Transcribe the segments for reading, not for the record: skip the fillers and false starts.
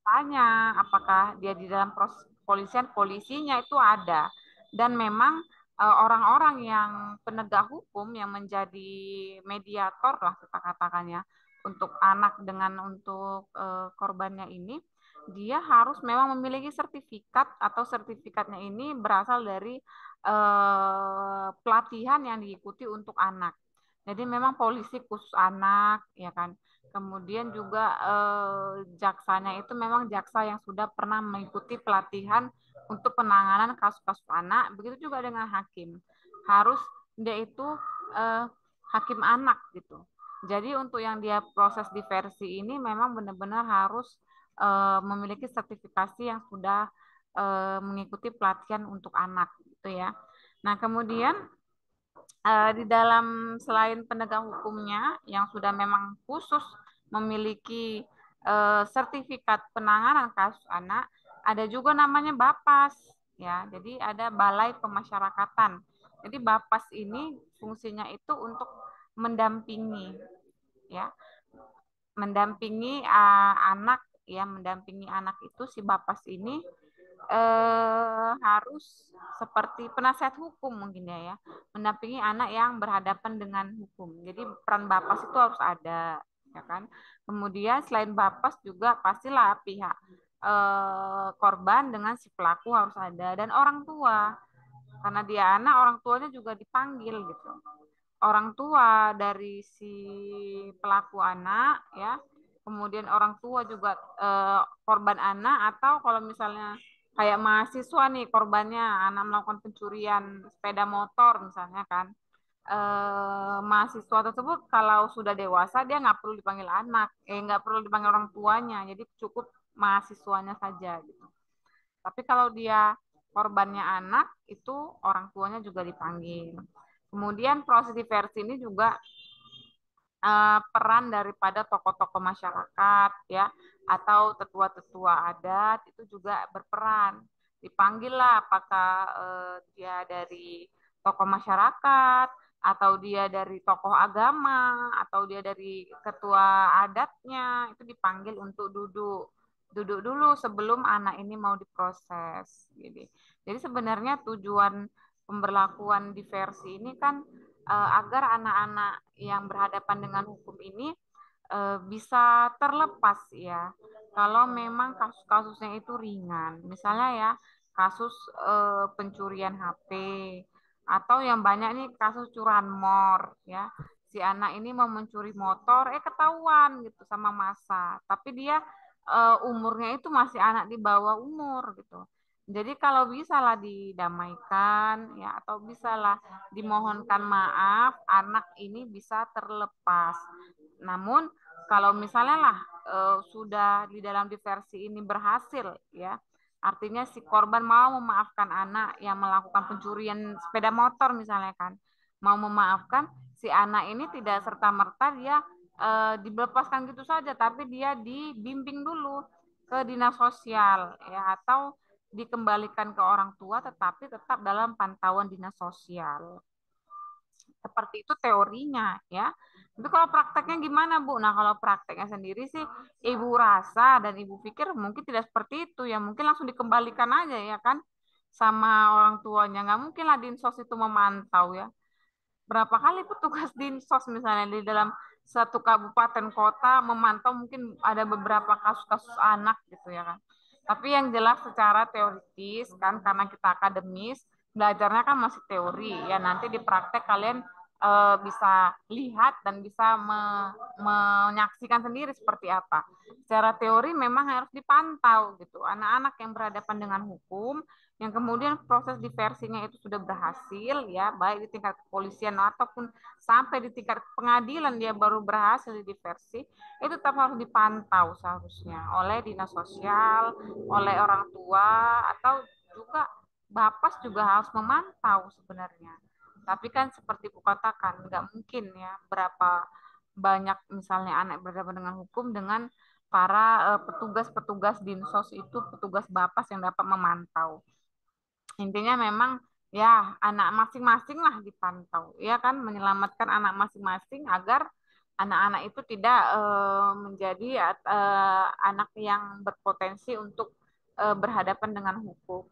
tanya apakah dia di dalam proses kepolisian, polisinya itu ada. Dan memang orang-orang yang penegak hukum yang menjadi mediator lah kita katakan ya untuk anak dengan untuk korbannya ini, dia harus memang memiliki sertifikat atau sertifikatnya ini berasal dari pelatihan yang diikuti untuk anak. Jadi memang polisi khusus anak ya kan. Kemudian juga jaksanya itu memang jaksa yang sudah pernah mengikuti pelatihan untuk penanganan kasus-kasus anak. Begitu juga dengan hakim. Harus dia itu eh, hakim anak gitu. Jadi untuk yang dia proses diversi ini memang benar-benar harus memiliki sertifikasi yang sudah mengikuti pelatihan untuk anak gitu ya. Nah, kemudian di dalam selain penegak hukumnya yang sudah memang khusus memiliki sertifikat penanganan kasus anak, ada juga namanya Bapas ya. Jadi ada Balai Pemasyarakatan. Jadi Bapas ini fungsinya itu untuk mendampingi ya, mendampingi anak ya, mendampingi anak itu si Bapas ini harus seperti penasihat hukum mungkin ya, mendampingi anak yang berhadapan dengan hukum. Jadi peran Bapas itu harus ada, ya kan. Kemudian selain Bapas juga pastilah pihak korban dengan si pelaku harus ada dan orang tua. Karena dia anak, orang tuanya juga dipanggil gitu. Orang tua dari si pelaku anak ya, kemudian orang tua juga korban anak, atau kalau misalnya kayak mahasiswa nih korbannya anak melakukan pencurian sepeda motor misalnya kan, mahasiswa tersebut kalau sudah dewasa dia nggak perlu dipanggil anak, nggak perlu dipanggil orang tuanya, jadi cukup mahasiswanya saja gitu. Tapi kalau dia korbannya anak, itu orang tuanya juga dipanggil. Kemudian proses diversi ini juga peran daripada tokoh-tokoh masyarakat ya, atau tetua-tetua adat itu juga berperan. Dipanggil lah apakah dia dari tokoh masyarakat, atau dia dari tokoh agama, atau dia dari ketua adatnya, itu dipanggil untuk duduk duduk dulu sebelum anak ini mau diproses. Jadi sebenarnya tujuan pemberlakuan diversi ini kan agar anak-anak yang berhadapan dengan hukum ini bisa terlepas ya. Kalau memang kasus-kasusnya itu ringan, misalnya ya kasus pencurian HP, atau yang banyak nih kasus curanmor ya. Si anak ini mau mencuri motor, ketahuan gitu sama masa, tapi dia umurnya itu masih anak di bawah umur gitu. Jadi kalau bisa lah didamaikan ya, atau bisa lah dimohonkan maaf, anak ini bisa terlepas. Namun kalau misalnya lah sudah di dalam diversi ini berhasil ya, artinya si korban mau memaafkan anak yang melakukan pencurian sepeda motor misalnya kan, mau memaafkan, si anak ini tidak serta-merta dia dilepaskan gitu saja, tapi dia dibimbing dulu ke dinas sosial ya, atau dikembalikan ke orang tua tetapi tetap dalam pantauan dinas sosial. Seperti itu teorinya ya. Tapi kalau prakteknya gimana Bu? Nah kalau prakteknya sendiri sih Ibu rasa dan Ibu pikir mungkin tidak seperti itu ya. Mungkin langsung dikembalikan aja ya kan sama orang tuanya. Nggak mungkin lah Dinsos itu memantau ya. Berapa kali petugas Dinsos misalnya di dalam satu kabupaten kota memantau mungkin ada beberapa kasus-kasus anak gitu ya kan. Tapi yang jelas secara teoritis kan karena kita akademis, belajarnya kan masih teori ya, nanti di praktek kalian bisa lihat dan bisa menyaksikan sendiri seperti apa. Secara teori memang harus dipantau gitu. Anak-anak yang berhadapan dengan hukum, yang kemudian proses diversinya itu sudah berhasil ya, baik di tingkat kepolisian ataupun sampai di tingkat pengadilan dia baru berhasil di diversi, itu tetap harus dipantau seharusnya oleh dinas sosial, oleh orang tua, atau juga Bapas juga harus memantau sebenarnya. Tapi kan seperti Bu katakan, nggak mungkin ya berapa banyak misalnya anak berhadapan dengan hukum dengan para petugas-petugas dinsos itu, petugas Bapas yang dapat memantau. Intinya memang ya anak masing-masing lah dipantau, ya kan, menyelamatkan anak masing-masing agar anak-anak itu tidak menjadi anak yang berpotensi untuk berhadapan dengan hukum.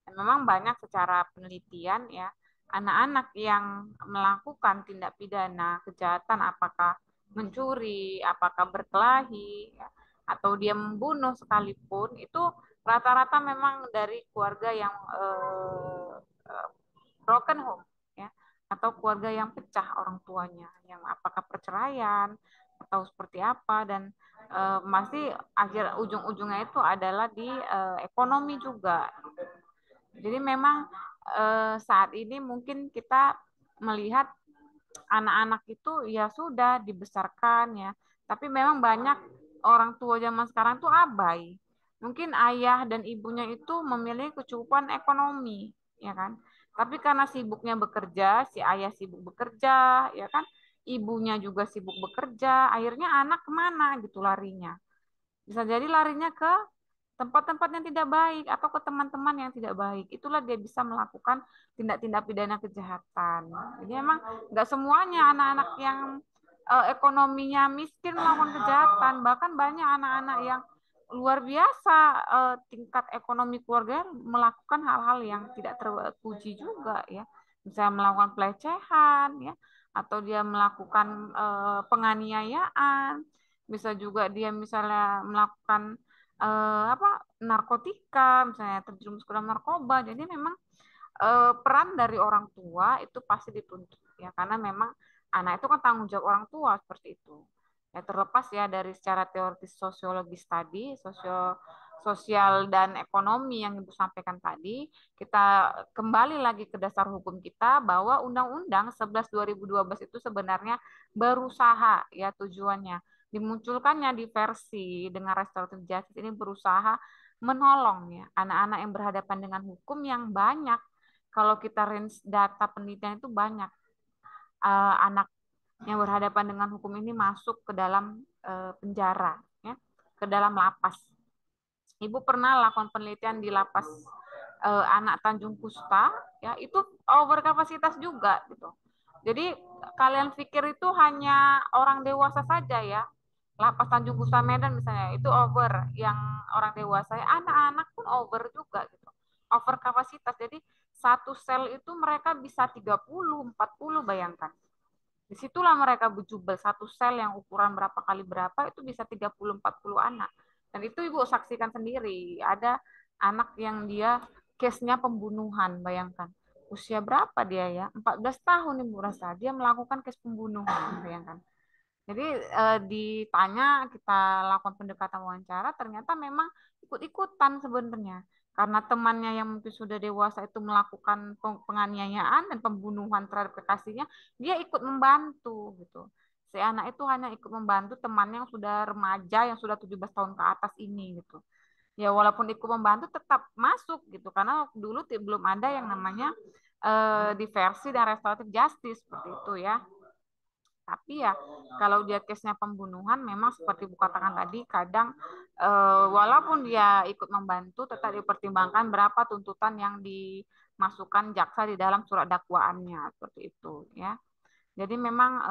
Dan memang banyak secara penelitian ya, anak-anak yang melakukan tindak pidana kejahatan, apakah mencuri, apakah berkelahi, ya, atau dia membunuh sekalipun, itu rata-rata memang dari keluarga yang broken home, ya, atau keluarga yang pecah orang tuanya, yang apakah perceraian atau seperti apa, dan masih akhir ujung-ujungnya itu adalah di ekonomi juga. Jadi memang saat ini mungkin kita melihat anak-anak itu ya sudah dibesarkan ya, tapi memang banyak orang tua zaman sekarang tuh abai. Mungkin ayah dan ibunya itu memilih kecukupan ekonomi, ya kan? Tapi karena sibuknya bekerja, si ayah sibuk bekerja, ya kan? Ibunya juga sibuk bekerja, akhirnya anak kemana gitu larinya. Bisa jadi larinya ke tempat-tempat yang tidak baik atau ke teman-teman yang tidak baik. Itulah dia bisa melakukan tindak-tindak pidana kejahatan. Jadi emang nggak semuanya anak-anak yang ekonominya miskin melakukan kejahatan. Bahkan banyak anak-anak yang luar biasa tingkat ekonomi keluarga melakukan hal-hal yang tidak terpuji juga ya. Misalnya melakukan pelecehan ya, atau dia melakukan penganiayaan, bisa juga dia misalnya melakukan apa narkotika, misalnya terjerumus ke dalam narkoba. Jadi memang peran dari orang tua itu pasti dituntut ya, karena memang anak itu kan tanggung jawab orang tua seperti itu. Ya terlepas ya dari secara teoritis sosiologis tadi, sosial dan ekonomi yang Ibu sampaikan tadi, kita kembali lagi ke dasar hukum kita bahwa Undang-Undang 11 2012 itu sebenarnya berusaha ya tujuannya dimunculkannya diversi dengan restoratif justice ini berusaha menolong ya anak-anak yang berhadapan dengan hukum yang banyak. Kalau kita range data penelitian itu banyak anak yang berhadapan dengan hukum ini masuk ke dalam penjara, ya, ke dalam lapas. Ibu pernah lakukan penelitian di lapas anak Tanjung Kusta, ya itu over kapasitas juga gitu. Jadi kalian pikir itu hanya orang dewasa saja ya, lapas Tanjung Kusta Medan misalnya itu over yang orang dewasa, ya anak-anak pun over juga gitu, over kapasitas. Jadi satu sel itu mereka bisa 30, 40, bayangkan. Disitulah mereka bejubel, satu sel yang ukuran berapa kali berapa itu bisa 30-40 anak. Dan itu Ibu saksikan sendiri, ada anak yang dia case-nya pembunuhan, bayangkan. Usia berapa dia ya? 14 tahun Ibu rasa, dia melakukan case pembunuhan, bayangkan. Jadi ditanya, kita lakukan pendekatan wawancara, ternyata memang ikut-ikutan sebenarnya. Karena temannya yang mungkin sudah dewasa itu melakukan penganiayaan dan pembunuhan terhadap kekasihnya, dia ikut membantu gitu. Si anak itu hanya ikut membantu temannya yang sudah remaja, yang sudah 17 tahun ke atas ini gitu. Ya walaupun ikut membantu tetap masuk gitu, karena dulu belum ada yang namanya diversi dan restoratif justice seperti itu ya. Tapi ya kalau dia case-nya pembunuhan memang seperti Bu katakan tadi, kadang walaupun dia ikut membantu tetap dipertimbangkan berapa tuntutan yang dimasukkan jaksa di dalam surat dakwaannya seperti itu ya. Jadi memang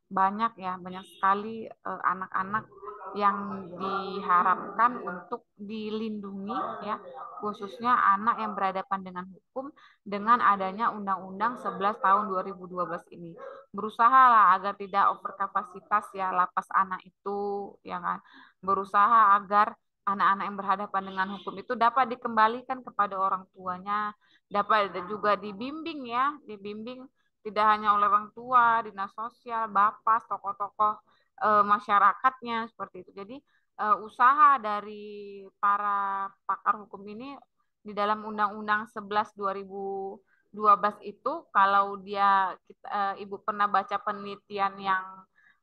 banyak ya, banyak sekali anak-anak yang diharapkan untuk dilindungi ya, khususnya anak yang berhadapan dengan hukum dengan adanya Undang-Undang 11 tahun 2012 ini. Berusaha lah agar tidak over kapasitas ya lapas anak itu ya kan. Berusaha agar anak-anak yang berhadapan dengan hukum itu dapat dikembalikan kepada orang tuanya, dapat juga dibimbing ya, dibimbing tidak hanya oleh orang tua, dinas sosial, bapas, tokoh-tokoh masyarakatnya seperti itu. Jadi usaha dari para pakar hukum ini di dalam Undang-Undang 11 2012 itu, kalau dia Ibu pernah baca penelitian yang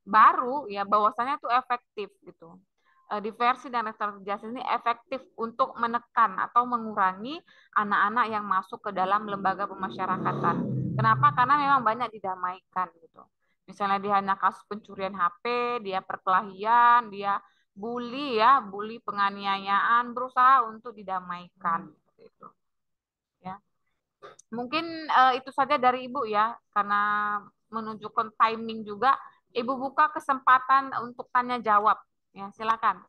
baru ya, bahwasanya itu efektif gitu. Diversi dan restoratif justice ini efektif untuk menekan atau mengurangi anak-anak yang masuk ke dalam lembaga pemasyarakatan. Kenapa? Karena memang banyak didamaikan gitu. Misalnya dia hanya kasus pencurian HP, dia perkelahian, dia bully ya, bully penganiayaan, berusaha untuk didamaikan gitu. Ya. Mungkin itu saja dari Ibu ya, karena menunjukkan timing juga, Ibu buka kesempatan untuk tanya jawab. Ya, silakan.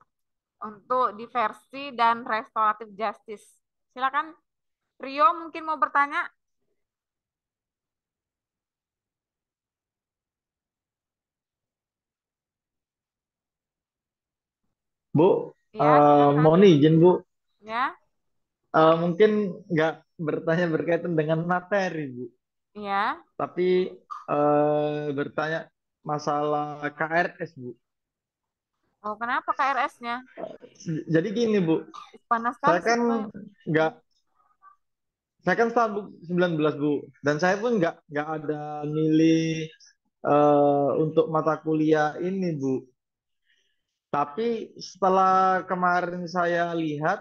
Untuk diversi dan restoratif justice. Silakan. Rio mungkin mau bertanya? Bu, Ya, silakan. mohon izin Bu. Ya, Mungkin nggak bertanya berkaitan dengan materi Bu, ya. tapi bertanya masalah KRS Bu. Oh, kenapa KRS-nya? Jadi gini Bu, Panas sekali saya sih kan Pak. nggak, saya kan tahun 19 Bu, dan saya pun nggak ada milih untuk mata kuliah ini Bu. Tapi setelah kemarin saya lihat,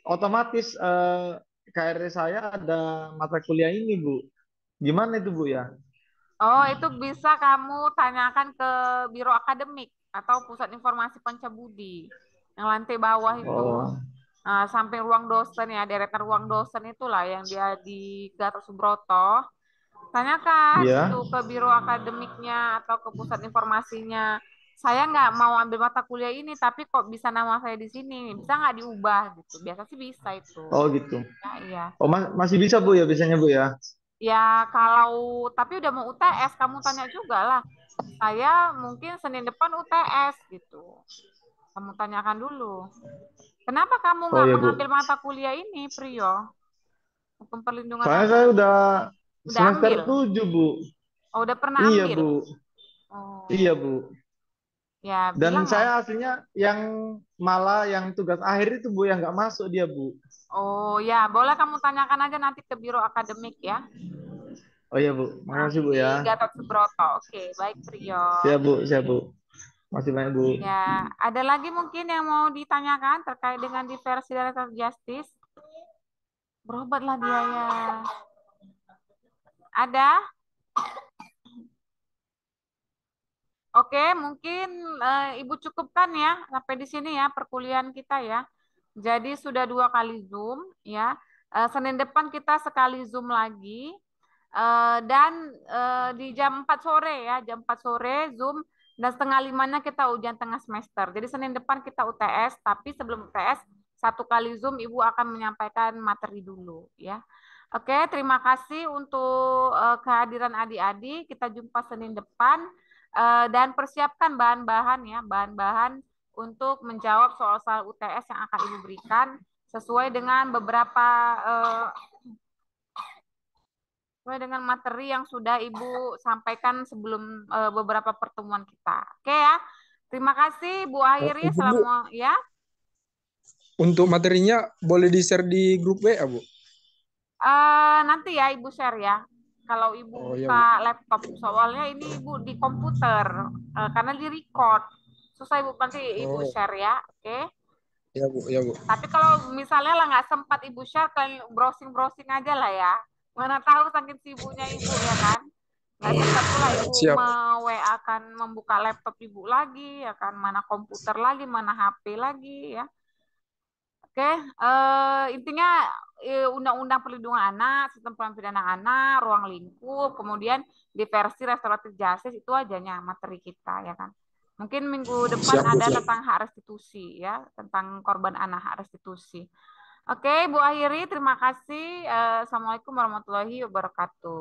otomatis KRS saya ada mata kuliah ini Bu. Gimana itu Bu ya? Oh, itu bisa kamu tanyakan ke Biro Akademik atau Pusat Informasi Pancabudi yang lantai bawah itu. Oh, Nah, samping ruang dosen ya, deretan ruang dosen itulah yang dia di Gatot Subroto. Tanyakan itu iya. ke Biro Akademiknya atau ke Pusat Informasinya. Saya nggak mau ambil mata kuliah ini, tapi kok bisa nama saya di sini? Bisa nggak diubah gitu? Biasa sih bisa itu. Oh gitu. Ya, iya. Oh masih bisa Bu ya biasanya Bu ya? Ya kalau tapi udah mau UTS, kamu tanya juga lah. Saya mungkin Senin depan UTS gitu. Kamu tanyakan dulu. Kenapa kamu Oh nggak ya mengambil Bu. mata kuliah ini, Priyo? Hukum perlindungan Soalnya anak. saya udah Udah semester ambil? 7 Bu. Oh, udah pernah Iya ambil? Bu. Iya Oh, Bu. ya Dan bilang lah. saya aslinya yang malah yang tugas akhir itu Bu yang nggak masuk dia Bu. Oh ya, boleh kamu tanyakan aja nanti ke Biro Akademik ya. Oh iya Bu. Nah, Makasih Bu di ya. Gatot Subroto. Oke, baik Priyo. Siap Bu, siap Bu. Masih banyak Bu. Ya, ada lagi mungkin yang mau ditanyakan terkait dengan diversi dan restoratif justice? Berobatlah dia ya. Ada? Oke, mungkin Ibu cukupkan ya sampai di sini ya perkuliahan kita ya. Jadi sudah 2 kali Zoom ya. Senin depan kita sekali Zoom lagi. Dan di jam 4 sore ya, jam 4 sore Zoom dan setengah limanya kita ujian tengah semester. Jadi Senin depan kita UTS, tapi sebelum UTS 1 kali Zoom Ibu akan menyampaikan materi dulu ya. Oke, terima kasih untuk kehadiran adik-adik. Kita jumpa Senin depan dan persiapkan bahan-bahan ya, bahan-bahan untuk menjawab soal-soal UTS yang akan Ibu berikan sesuai dengan beberapa eh, sesuai dengan materi yang sudah Ibu sampaikan sebelum beberapa pertemuan kita. Oke ya. Terima kasih Bu Ahiri Itu Bu, selama ya. untuk materinya boleh di-share di grup WA, Bu. Nanti ya Ibu share ya. Kalau Ibu Oh ya, Bu. buka laptop, soalnya ini Ibu di komputer karena di record. Susah Ibu nanti Ibu Oh, share ya. Oke. ya, Bu, ya, Bu. Tapi kalau misalnya lah nggak sempat Ibu share, kalian browsing-browsing aja lah ya. Mana tahu saking sibuknya Ibu ya kan. Nggak sempat pula Ibu Siap. me-WA akan membuka laptop Ibu lagi, ya kan. Mana komputer lagi, mana HP lagi ya. Oke, intinya Undang-Undang Perlindungan Anak, Sistem Pengadilan Pidana Anak, Ruang Lingkup, kemudian diversi restoratif justice itu ajanya materi kita ya kan. Mungkin minggu depan Siap, Bu, ada siap. tentang hak restitusi ya, tentang korban anak hak restitusi. Oke, Bu Ahiri, terima kasih. Assalamualaikum warahmatullahi wabarakatuh.